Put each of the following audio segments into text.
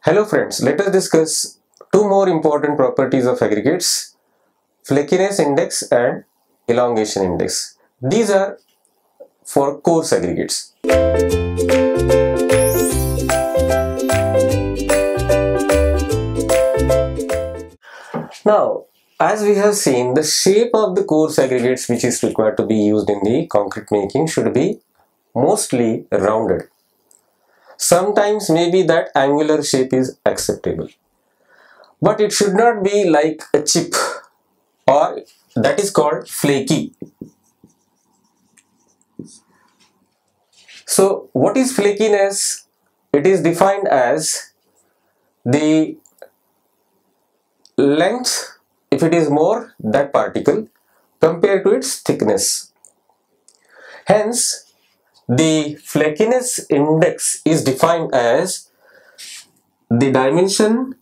Hello friends, let us discuss two more important properties of aggregates, Flakiness index and elongation index. These are for coarse aggregates. Now, as we have seen, the shape of the coarse aggregates which is required to be used in the concrete making should be mostly rounded. Sometimes maybe that angular shape is acceptable, but it should not be like a chip, or that is called flaky. So what is flakiness? It is defined as the length, if it is more, that particle compared to its thickness. Hence the flakiness index is defined as the dimension,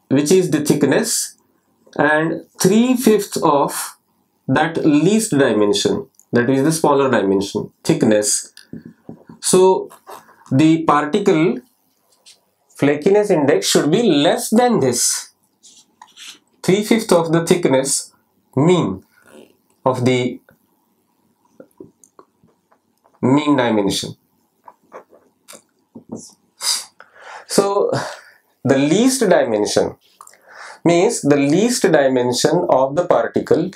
which is the thickness, and 3/5 of that least dimension, that is the smaller dimension, thickness. So the particle flakiness index should be less than this, 3/5 of the thickness mean of the mean dimension. So the least dimension means the least dimension of the particle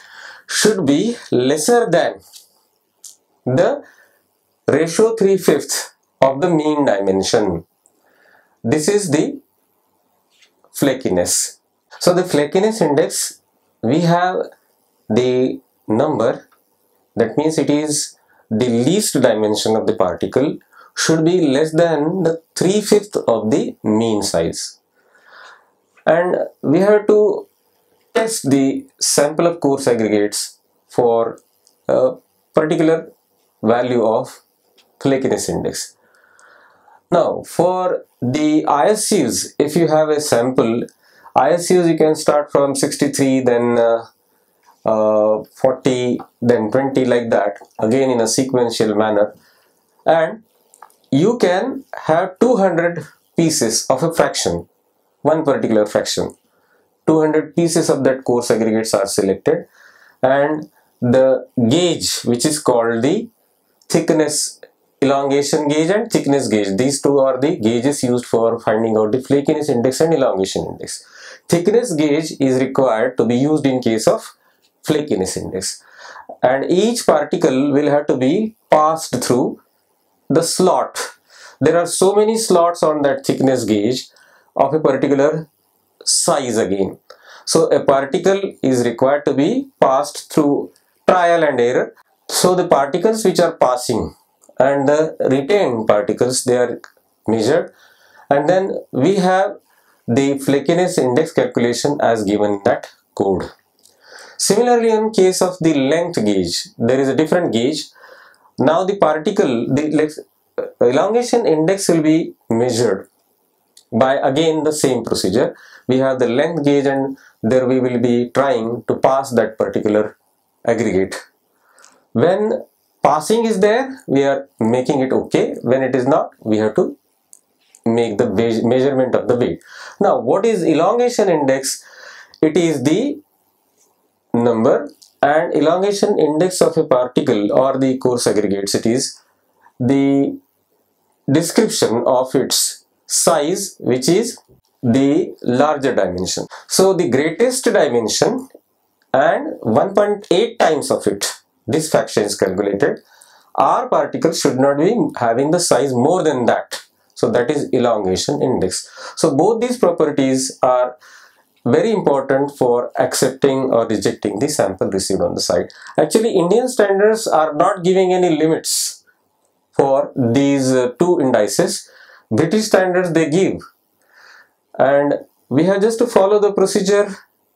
should be lesser than the ratio 3/5 of the mean dimension. This is the flakiness. So the flakiness index, we have the number, that means it is the least dimension of the particle should be less than the 3/5 of the mean size. And we have to test the sample of coarse aggregates for a particular value of flakiness index. Now for the ISUs, if you have a sample, ISUs you can start from 63, then 40, then 20, like that, again in a sequential manner, and you can have 200 pieces of a fraction, one particular fraction. 200 pieces of that coarse aggregates are selected, and the gauge, which is called the thickness, elongation gauge and thickness gauge, these two are the gauges used for finding out the flakiness index and elongation index. Thickness gauge is required to be used in case of flakiness index, and each particle will have to be passed through the slot. There are so many slots on that thickness gauge of a particular size again. So a particle is required to be passed through trial and error. So the particles which are passing and the retained particles, they are measured, and then we have the flakiness index calculation as given in that code. Similarly, in case of the length gauge, there is a different gauge. Now the particle, the elongation index will be measured by again the same procedure. We have the length gauge, and there we will be trying to pass that particular aggregate. When passing is there, we are making it okay. When it is not, we have to make the measurement of the weight. Now what is elongation index? It is the number and elongation index of a particle or the coarse aggregates. It is the description of its size, which is the larger dimension. So the greatest dimension and 1.8 times of it, this fraction is calculated. Our particle should not be having the size more than that. So that is elongation index. So both these properties are very important for accepting or rejecting the sample received on the site. Actually, Indian standards are not giving any limits for these two indices. British standards they give, and we have just to follow the procedure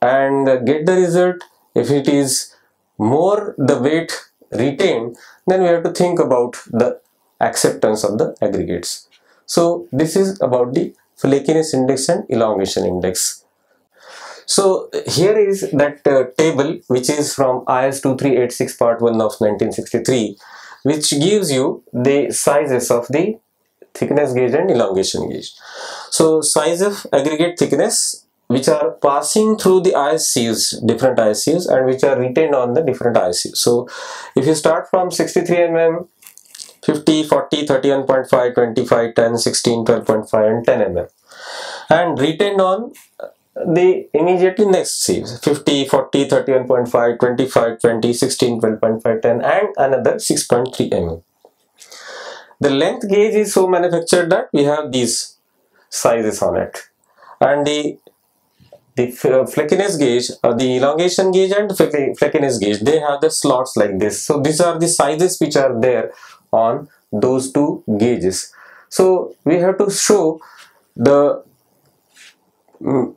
and get the result. If it is more the weight retained, then we have to think about the acceptance of the aggregates. So this is about the flakiness index and elongation index. So here is that table, which is from IS 2386 part 1 of 1963, which gives you the sizes of the thickness gauge and elongation gauge. So size of aggregate thickness which are passing through the ice sieves, different ice sieves, and which are retained on the different ice sieves. So if you start from 63 mm, 50, 40, 31.5, 25, 10, 16, 12.5 and 10 mm, and retained on the immediately next sieves 50, 40, 31.5, 25, 20, 16, 12.5, 10 and another 6.3 mm. The length gauge is so manufactured that we have these sizes on it, and the Flakiness gauge, the elongation gauge and the Flakiness gauge, they have the slots like this. So these are the sizes which are there on those two gauges. So we have to show the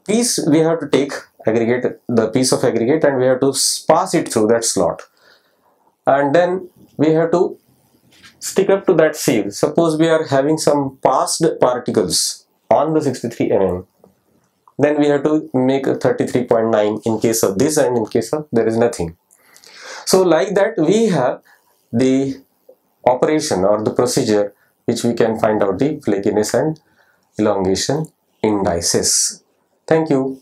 piece, we have to take aggregate, the piece of aggregate, and we have to pass it through that slot, and then we have to stick up to that sieve. Suppose we are having some passed particles on the 63 mm, then we have to make a 33.9 in case of this, and in case of there is nothing. So like that we have the operation or the procedure which we can find out the flakiness and elongation indices. Thank you.